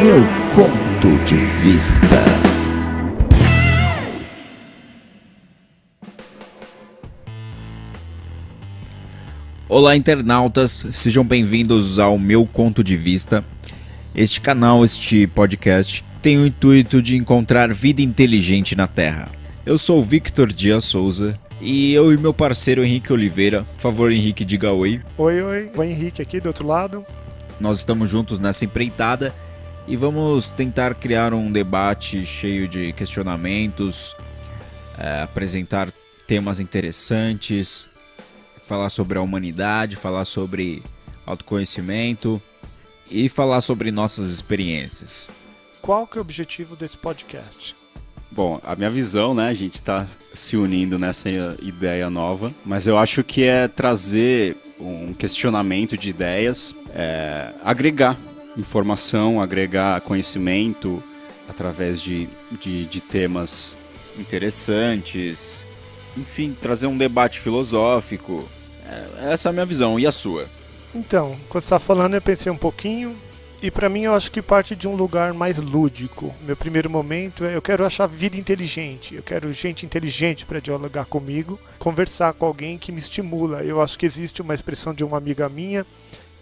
Meu ponto de vista. Olá, internautas, sejam bem-vindos ao Meu Ponto de Vista. Este canal, este podcast, tem o intuito de encontrar vida inteligente na Terra. Eu sou o Victor Dias Souza e eu e meu parceiro Henrique Oliveira. Por favor, Henrique, diga oi. Oi, o Henrique aqui do outro lado. Nós estamos juntos nessa empreitada e vamos tentar criar um debate cheio de questionamentos, apresentar temas interessantes, falar sobre a humanidade, falar sobre autoconhecimento e falar sobre nossas experiências. Qual que é o objetivo desse podcast? Bom, a minha visão, né, a gente está se unindo nessa ideia nova, mas eu acho que é trazer um questionamento de ideias, agregar informação, agregar conhecimento através de temas interessantes, enfim, trazer um debate filosófico. Essa é a minha visão, e a sua? Então, quando você estava falando eu pensei um pouquinho, e para mim eu acho que parte de um lugar mais lúdico. Meu primeiro momento é eu quero achar vida inteligente, eu quero gente inteligente para dialogar comigo, conversar com alguém que me estimula. Eu acho que existe uma expressão de uma amiga minha,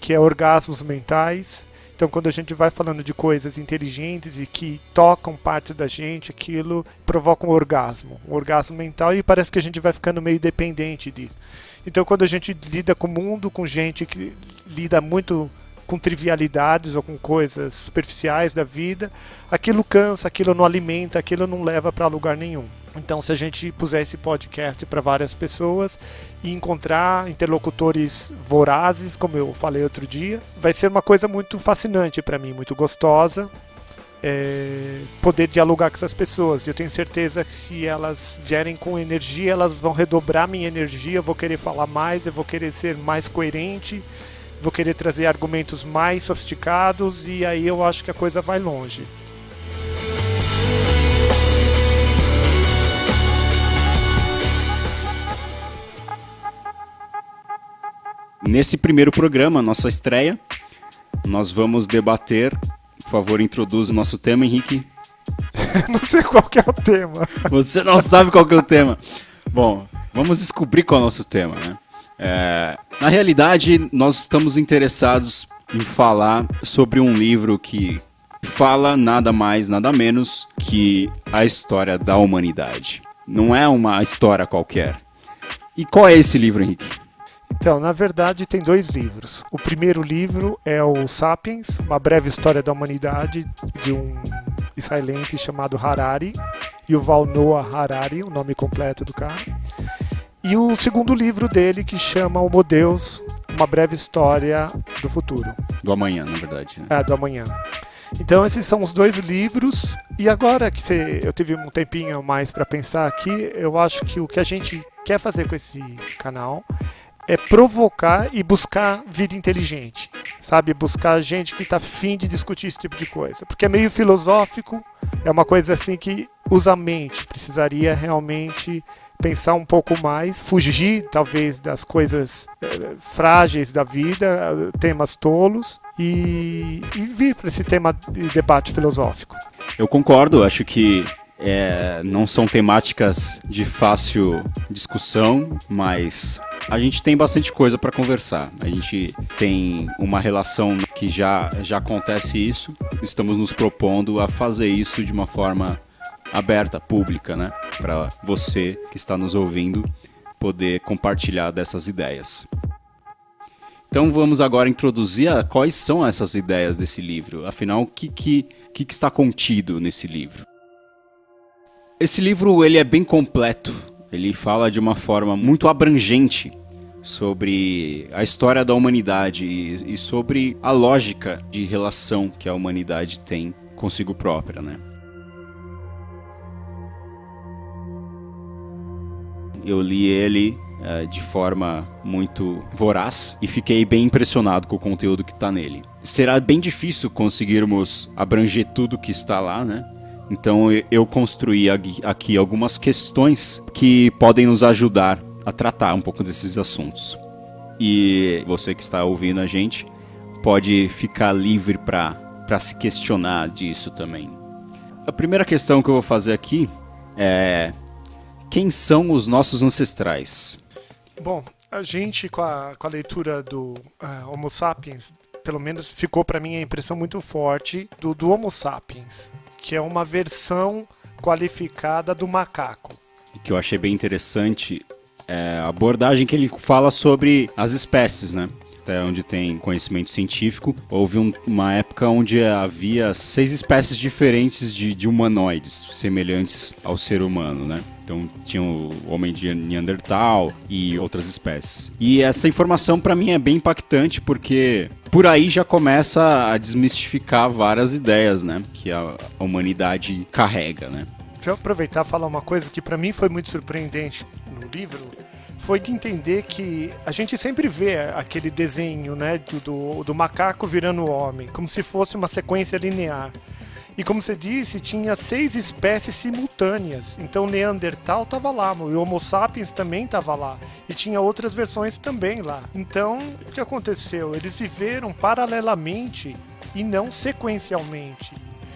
que é orgasmos mentais. Então, quando a gente vai falando de coisas inteligentes e que tocam partes da gente, aquilo provoca um orgasmo mental, e parece que a gente vai ficando meio dependente disso. Então, quando a gente lida com o mundo, com gente que lida muito com trivialidades ou com coisas superficiais da vida, aquilo cansa, aquilo não alimenta, aquilo não leva para lugar nenhum. Então, se a gente puser esse podcast para várias pessoas e encontrar interlocutores vorazes, como eu falei outro dia, vai ser uma coisa muito fascinante para mim, muito gostosa, poder dialogar com essas pessoas. Eu tenho certeza que se elas vierem com energia, elas vão redobrar minha energia, eu vou querer falar mais, eu vou querer ser mais coerente, vou querer trazer argumentos mais sofisticados, e aí eu acho que a coisa vai longe. Nesse primeiro programa, nossa estreia, nós vamos debater. Por favor, introduza o nosso tema, Henrique. Não sei qual que é o tema. Você não sabe qual que é o tema. Bom, vamos descobrir qual é o nosso tema, né? Na realidade, nós estamos interessados em falar sobre um livro que fala nada mais, nada menos que a história da humanidade. Não é uma história qualquer. E qual é esse livro, Henrique? Então, na verdade, tem dois livros. O primeiro livro é o Sapiens, uma breve história da humanidade, de um israelense chamado Harari, Yuval Noah Harari, o nome completo do cara. E o segundo livro dele, que chama Homo Deus, uma breve história do futuro. Do amanhã, na verdade. Né? Do amanhã. Então, esses são os dois livros. E agora que eu tive um tempinho a mais para pensar aqui, eu acho que o que a gente quer fazer com esse canal é provocar e buscar vida inteligente, sabe? Buscar gente que está afim de discutir esse tipo de coisa. Porque é meio filosófico, é uma coisa assim que usa a mente, precisaria realmente pensar um pouco mais, fugir talvez das coisas frágeis da vida, temas tolos, e vir para esse tema de debate filosófico. Eu concordo, acho que não são temáticas de fácil discussão, mas a gente tem bastante coisa para conversar. A gente tem uma relação que já acontece isso. Estamos nos propondo a fazer isso de uma forma aberta, pública, né? Para você que está nos ouvindo poder compartilhar dessas ideias. Então vamos agora introduzir quais são essas ideias desse livro. Afinal, o que está contido nesse livro? Esse livro ele é bem completo, ele fala de uma forma muito abrangente sobre a história da humanidade e sobre a lógica de relação que a humanidade tem consigo própria, né? Eu li ele de forma muito voraz e fiquei bem impressionado com o conteúdo que está nele. Será bem difícil conseguirmos abranger tudo que está lá, né? Então eu construí aqui algumas questões que podem nos ajudar a tratar um pouco desses assuntos. E você que está ouvindo a gente pode ficar livre para para se questionar disso também. A primeira questão que eu vou fazer aqui é: quem são os nossos ancestrais? Bom, a gente com a leitura do Homo sapiens, pelo menos ficou para mim a impressão muito forte do Homo sapiens, que é uma versão qualificada do macaco. Que eu achei bem interessante é a abordagem que ele fala sobre as espécies, né? Até onde tem conhecimento científico, houve uma época onde havia 6 espécies diferentes de humanoides, semelhantes ao ser humano, né? Então tinha o homem de Neandertal e outras espécies. E essa informação para mim é bem impactante, porque por aí já começa a desmistificar várias ideias, né? Que a humanidade carrega, né? Deixa eu aproveitar e falar uma coisa que para mim foi muito surpreendente no livro, foi de entender que a gente sempre vê aquele desenho, né, do macaco virando homem, como se fosse uma sequência linear. E como você disse, tinha 6 espécies simultâneas. Então Neandertal estava lá, o Homo sapiens também estava lá. E tinha outras versões também lá. Então, o que aconteceu? Eles viveram paralelamente e não sequencialmente.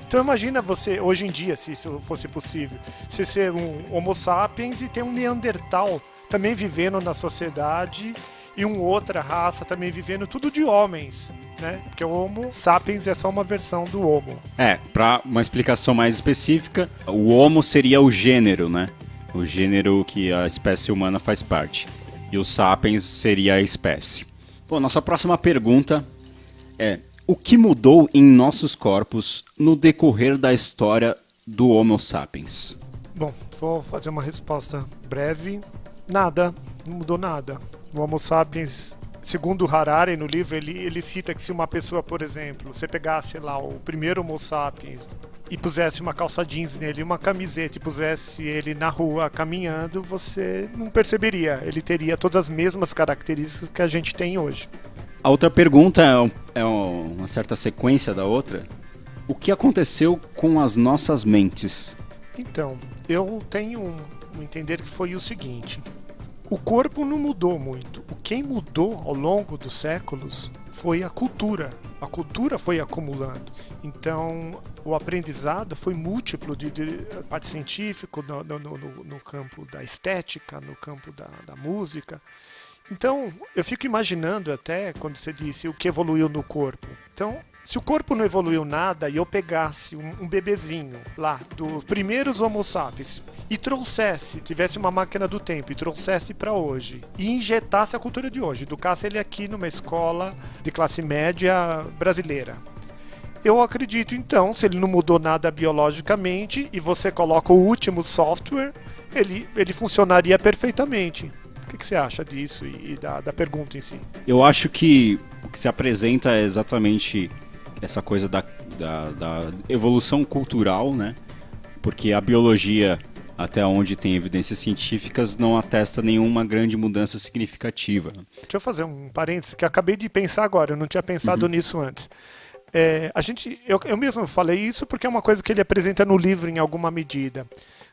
Então imagina você, hoje em dia, se isso fosse possível, você ser um Homo sapiens e ter um Neandertal também vivendo na sociedade e uma outra raça também vivendo, tudo de homens, né? Porque o Homo sapiens é só uma versão do Homo. Para uma explicação mais específica, o Homo seria o gênero, né? O gênero que a espécie humana faz parte. E o sapiens seria a espécie. Bom, nossa próxima pergunta é: o que mudou em nossos corpos no decorrer da história do Homo sapiens? Bom, vou fazer uma resposta breve. Nada, não mudou nada. O Homo sapiens, segundo o Harari no livro, ele cita que se uma pessoa, por exemplo, você pegasse lá o primeiro Homo sapiens e pusesse uma calça jeans nele, uma camiseta e pusesse ele na rua caminhando, você não perceberia. Ele teria todas as mesmas características que a gente tem hoje. A outra pergunta é uma certa sequência da outra. O que aconteceu com as nossas mentes? Então, eu tenho um entender que foi o seguinte: o corpo não mudou muito. O que mudou ao longo dos séculos foi a cultura. A cultura foi acumulando. Então, o aprendizado foi múltiplo de parte científica, no campo da estética, no campo da música. Então, eu fico imaginando até, quando você disse o que evoluiu no corpo. Então, se o corpo não evoluiu nada e eu pegasse um bebezinho lá, dos primeiros Homo sapiens, e tivesse uma máquina do tempo e trouxesse para hoje, e injetasse a cultura de hoje, educasse ele aqui numa escola de classe média brasileira, eu acredito então, se ele não mudou nada biologicamente, e você coloca o último software, ele funcionaria perfeitamente. O que você acha disso e da pergunta em si? Eu acho que o que se apresenta é exatamente essa coisa da evolução cultural, né? Porque a biologia, até onde tem evidências científicas, não atesta nenhuma grande mudança significativa. Deixa eu fazer um parênteses que eu acabei de pensar agora, eu não tinha pensado nisso antes. Eu mesmo falei isso porque é uma coisa que ele apresenta no livro em alguma medida.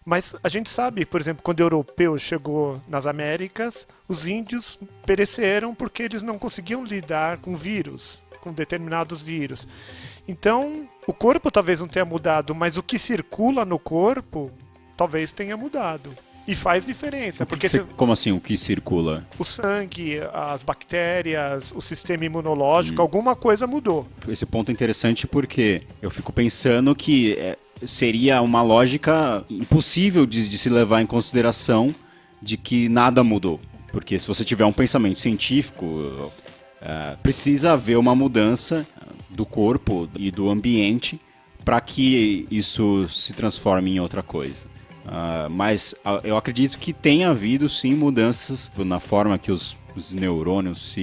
Mas a gente sabe, por exemplo, quando o europeu chegou nas Américas, os índios pereceram porque eles não conseguiam lidar com vírus, com determinados vírus. Então, o corpo talvez não tenha mudado, mas o que circula no corpo talvez tenha mudado. E faz diferença. Como assim, o que circula? O sangue, as bactérias, o sistema imunológico, alguma coisa mudou. Esse ponto é interessante porque eu fico pensando que seria uma lógica impossível de se levar em consideração de que nada mudou. Porque se você tiver um pensamento científico, precisa haver uma mudança do corpo e do ambiente para que isso se transforme em outra coisa. Mas eu acredito que tenha havido sim mudanças na forma que os neurônios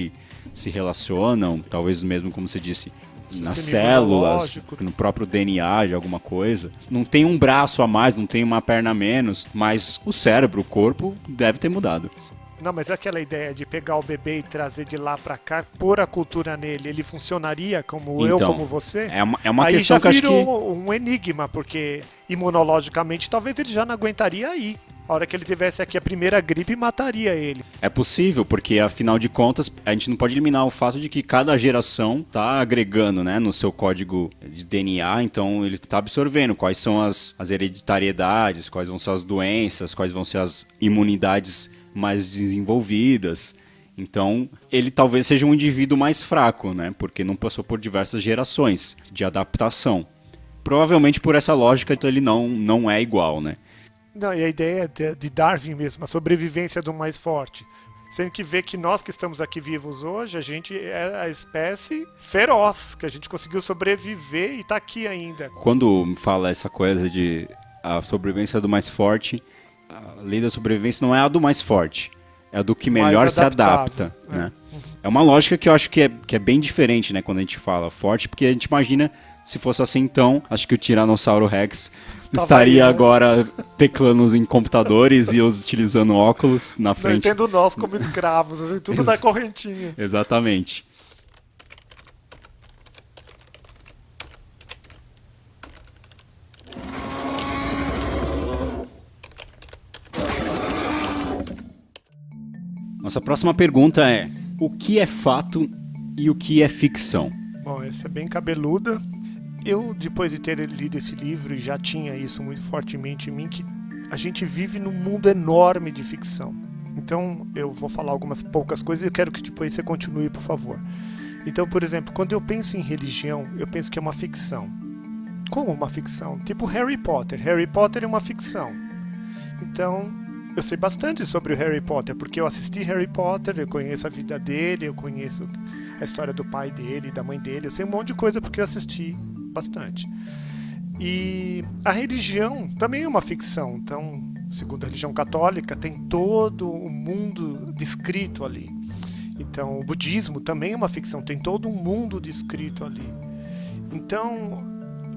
se relacionam, talvez mesmo, como você disse, nas células, no próprio DNA de alguma coisa. Não tem um braço a mais, não tem uma perna a menos, mas o cérebro, o corpo, deve ter mudado. Não, mas aquela ideia de pegar o bebê e trazer de lá pra cá, pôr a cultura nele, ele funcionaria como eu, como você? É uma aí questão já que acho que... um enigma, porque imunologicamente talvez ele já não aguentaria aí. A hora que ele tivesse aqui a primeira gripe, mataria ele. É possível, porque afinal de contas, a gente não pode eliminar o fato de que cada geração está agregando, né, no seu código de DNA, então ele está absorvendo quais são as hereditariedades, quais vão ser as doenças, quais vão ser as imunidades mais desenvolvidas. Então, ele talvez seja um indivíduo mais fraco, né, porque não passou por diversas gerações de adaptação. Provavelmente por essa lógica, então ele não é igual, né. Não, e a ideia de Darwin mesmo, a sobrevivência do mais forte. Sendo que vê que nós que estamos aqui vivos hoje, a gente é a espécie feroz, que a gente conseguiu sobreviver e está aqui ainda. Quando fala essa coisa de a sobrevivência do mais forte, a lei da sobrevivência não é a do mais forte, é a do que melhor Mais se adapta. adaptável, Né? É uma lógica que eu acho que é bem diferente, né, quando a gente fala forte, porque a gente imagina, se fosse assim então, acho que o Tiranossauro Rex estaria aí, né? agora teclando em computadores e utilizando óculos na Não frente. entendo nós como escravos, assim, tudo na correntinha. Exatamente. Nossa próxima pergunta é: o que é fato e o que é ficção? Bom, essa é bem cabeluda. Eu, depois de ter lido esse livro, e já tinha isso muito fortemente em mim, que a gente vive num mundo enorme de ficção. Então, eu vou falar algumas poucas coisas e eu quero que depois você continue, por favor. Então, por exemplo, quando eu penso em religião, eu penso que é uma ficção. Como uma ficção? Tipo Harry Potter. Harry Potter é uma ficção. Então, eu sei bastante sobre o Harry Potter, porque eu assisti Harry Potter, eu conheço a vida dele, eu conheço a história do pai dele, da mãe dele, eu sei um monte de coisa porque eu assisti bastante. E a religião também é uma ficção. Então, segundo a religião católica, tem todo o mundo descrito ali. Então, o budismo também é uma ficção, tem todo um mundo descrito ali. Então,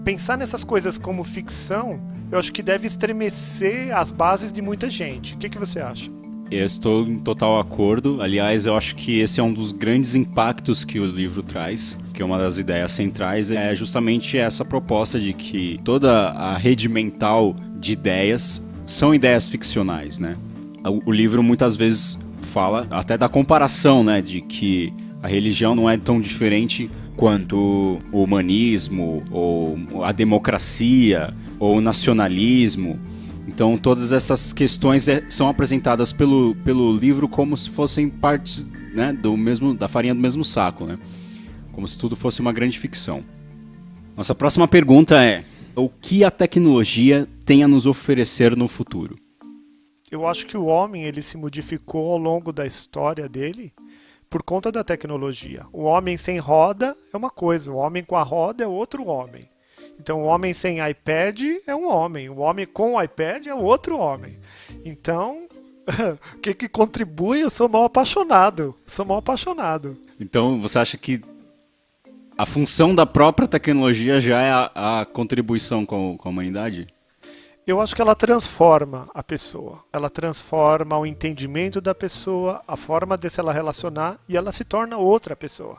pensar nessas coisas como ficção, eu acho que deve estremecer as bases de muita gente. O que você acha? Eu estou em total acordo. Aliás, eu acho que esse é um dos grandes impactos que o livro traz, que é uma das ideias centrais, é justamente essa proposta de que toda a rede mental de ideias são ideias ficcionais, né? O livro muitas vezes fala até da comparação, né, de que a religião não é tão diferente quanto o humanismo, ou a democracia, ou o nacionalismo. Então todas essas questões são apresentadas pelo livro como se fossem partes, né, da farinha do mesmo saco, né? Como se tudo fosse uma grande ficção. Nossa próxima pergunta é: o que a tecnologia tem a nos oferecer no futuro? Eu acho que o homem ele se modificou ao longo da história dele por conta da tecnologia. O homem sem roda é uma coisa, o homem com a roda é outro homem. Então, o homem sem iPad é um homem, o homem com iPad é outro homem. Então, o que contribui? Eu sou mal apaixonado. Então, você acha que a função da própria tecnologia já é a contribuição com a humanidade? Eu acho que ela transforma a pessoa. Ela transforma o entendimento da pessoa, a forma de se ela relacionar, e ela se torna outra pessoa.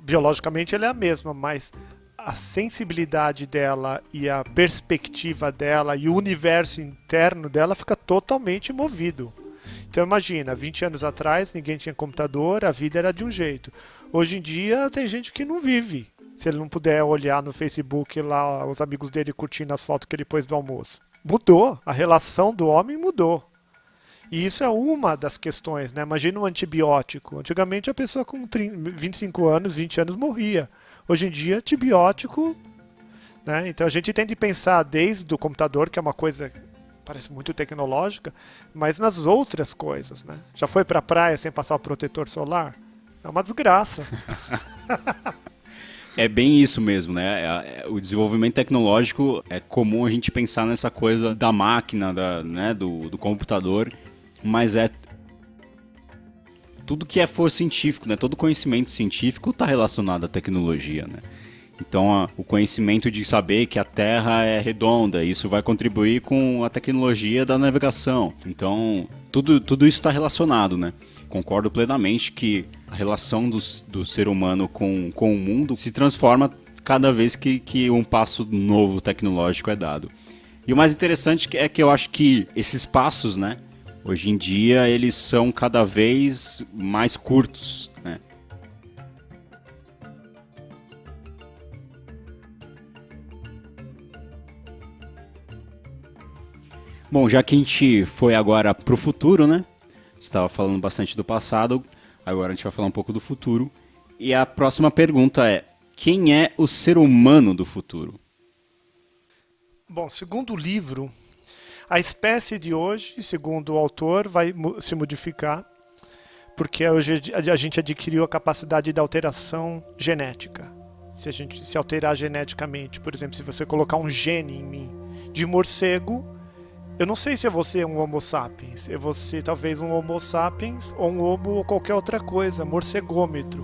Biologicamente, ela é a mesma, mas a sensibilidade dela e a perspectiva dela e o universo interno dela fica totalmente movido. Então imagina, 20 anos atrás ninguém tinha computador, a vida era de um jeito. Hoje em dia tem gente que não vive, se ele não puder olhar no Facebook lá os amigos dele curtindo as fotos que ele pôs do almoço. Mudou, a relação do homem mudou. E isso é uma das questões, né? Imagina um antibiótico. Antigamente a pessoa com 25 anos, 20 anos morria. Hoje em dia, antibiótico, né? Então a gente tem de pensar desde o computador, que é uma coisa que parece muito tecnológica, mas nas outras coisas, né? Já foi pra praia sem passar o protetor solar? É uma desgraça. É bem isso mesmo, né? O desenvolvimento tecnológico é comum a gente pensar nessa coisa da máquina, né? do computador, mas é tudo que for científico, né? Todo conhecimento científico está relacionado à tecnologia, né? Então, o conhecimento de saber que a Terra é redonda, isso vai contribuir com a tecnologia da navegação. Então, tudo isso está relacionado, né? Concordo plenamente que a relação do ser humano com o mundo se transforma cada vez que um passo novo tecnológico é dado. E o mais interessante é que eu acho que esses passos, né, hoje em dia, eles são cada vez mais curtos, né? Bom, já que a gente foi agora pro futuro, né? A gente estava falando bastante do passado, agora a gente vai falar um pouco do futuro. E a próxima pergunta é: quem é o ser humano do futuro? Bom, segundo o livro, a espécie de hoje, segundo o autor, vai se modificar, porque hoje a gente adquiriu a capacidade da alteração genética. Se a gente se alterar geneticamente, por exemplo, se você colocar um gene em mim de morcego, eu não sei se eu vou ser um Homo sapiens, eu vou ser talvez um Homo sapiens ou um Homo ou qualquer outra coisa, morcegômetro.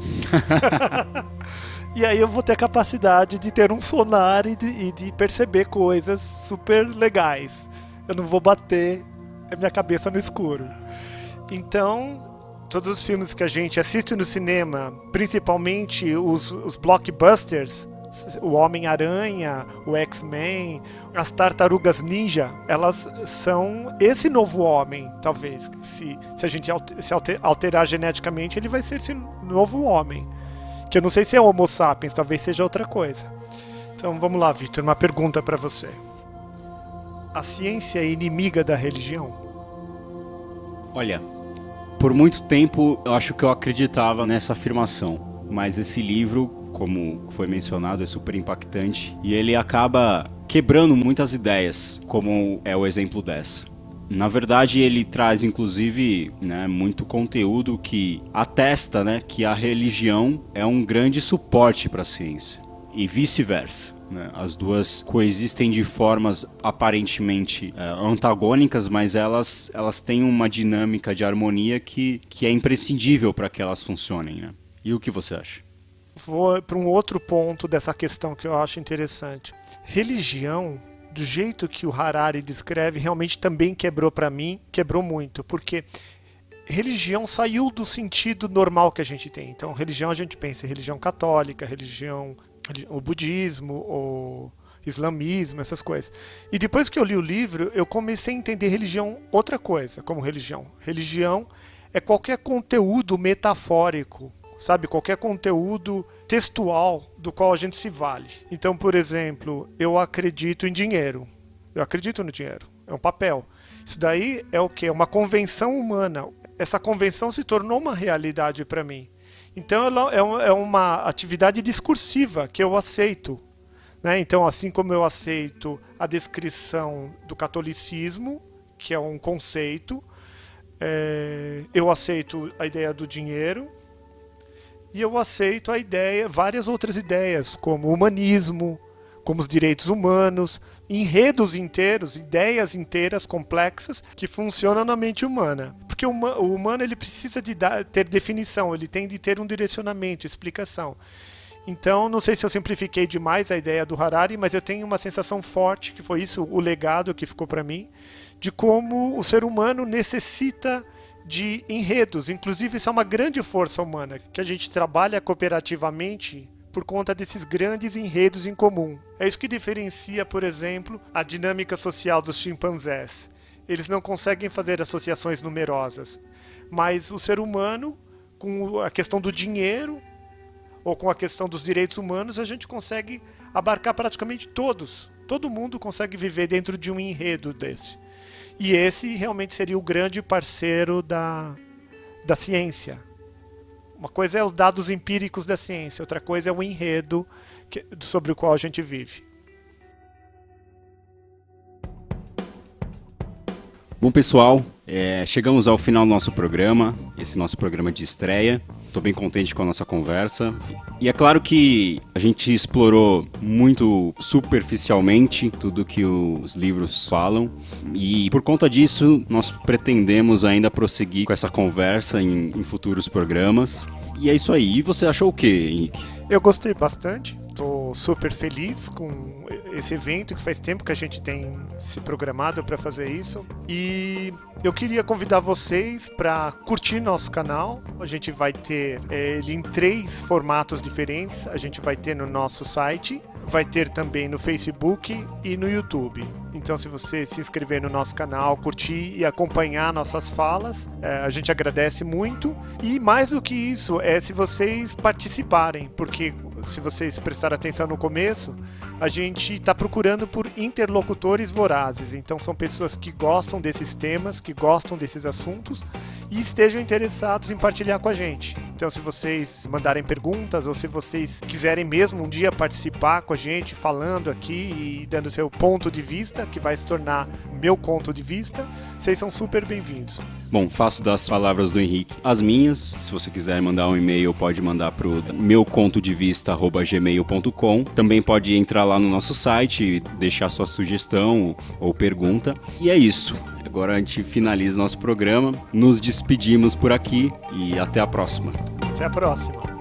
E aí eu vou ter a capacidade de ter um sonar e de perceber coisas super legais. Eu não vou bater a minha cabeça no escuro. Então, todos os filmes que a gente assiste no cinema, principalmente os blockbusters, o Homem-Aranha, o X-Men, as Tartarugas Ninja, elas são esse novo homem, talvez. Se a gente se alterar geneticamente, ele vai ser esse novo homem. Que eu não sei se é Homo sapiens, talvez seja outra coisa. Então vamos lá, Victor, uma pergunta para você. A ciência é inimiga da religião? Olha, por muito tempo eu acho que eu acreditava nessa afirmação, mas esse livro, como foi mencionado, é super impactante e ele acaba quebrando muitas ideias, como é o exemplo dessa. Na verdade, ele traz, inclusive, né, muito conteúdo que atesta, né, que a religião é um grande suporte para a ciência e vice-versa. Né? As duas coexistem de formas aparentemente antagônicas, mas elas têm uma dinâmica de harmonia que é imprescindível para que elas funcionem. Né? E o que você acha? Vou para um outro ponto dessa questão que eu acho interessante. Religião, do jeito que o Harari descreve, realmente também quebrou para mim, quebrou muito, porque religião saiu do sentido normal que a gente tem. Então, religião a gente pensa em religião católica, o budismo, o islamismo, essas coisas. E depois que eu li o livro, eu comecei a entender religião outra coisa, como religião. Religião é qualquer conteúdo metafórico, sabe? Qualquer conteúdo textual do qual a gente se vale. Então, por exemplo, eu acredito em dinheiro. Eu acredito no dinheiro. É um papel. Isso daí é o quê? É uma convenção humana. Essa convenção se tornou uma realidade para mim. Então, ela é uma atividade discursiva que eu aceito. Né? Então, assim como eu aceito a descrição do catolicismo, que é um conceito, eu aceito a ideia do dinheiro, e eu aceito várias outras ideias, como o humanismo, como os direitos humanos, enredos inteiros, ideias inteiras complexas que funcionam na mente humana. Porque o humano ele precisa ter definição, ele tem de ter um direcionamento, explicação. Então, não sei se eu simplifiquei demais a ideia do Harari, mas eu tenho uma sensação forte, que foi isso o legado que ficou para mim, de como o ser humano necessita de enredos. Inclusive, isso é uma grande força humana, que a gente trabalha cooperativamente por conta desses grandes enredos em comum. É isso que diferencia, por exemplo, a dinâmica social dos chimpanzés. Eles não conseguem fazer associações numerosas, mas o ser humano, com a questão do dinheiro ou com a questão dos direitos humanos, a gente consegue abarcar praticamente todos. Todo mundo consegue viver dentro de um enredo desse. E esse realmente seria o grande parceiro da ciência. Uma coisa é os dados empíricos da ciência, outra coisa é o enredo sobre o qual a gente vive. Bom, pessoal, chegamos ao final do nosso programa, esse nosso programa de estreia. Estou bem contente com a nossa conversa. E é claro que a gente explorou muito superficialmente tudo que os livros falam. E por conta disso, nós pretendemos ainda prosseguir com essa conversa em futuros programas. E é isso aí. E você achou o quê, Henrique? Eu gostei bastante. Estou Estou super feliz com esse evento, que faz tempo que a gente tem se programado para fazer isso. E eu queria convidar vocês para curtir nosso canal. A gente vai ter ele em 3 formatos diferentes. A gente vai ter no nosso site, vai ter também no Facebook e no YouTube. Então, se você se inscrever no nosso canal, curtir e acompanhar nossas falas, a gente agradece muito. E mais do que isso, se vocês participarem, porque se vocês prestarem atenção no começo, a gente está procurando por interlocutores vorazes. Então, são pessoas que gostam desses temas, que gostam desses assuntos e estejam interessados em partilhar com a gente. Então, se vocês mandarem perguntas ou se vocês quiserem mesmo um dia participar com a gente, falando aqui e dando seu ponto de vista, que vai se tornar meu ponto de vista, vocês são super bem-vindos. Bom, faço das palavras do Henrique as minhas. Se você quiser mandar um e-mail, pode mandar para o meucontodevista@gmail.com. Também pode entrar lá no nosso site e deixar sua sugestão ou pergunta. E é isso. Agora a gente finaliza nosso programa. Nos despedimos por aqui e até a próxima. Até a próxima.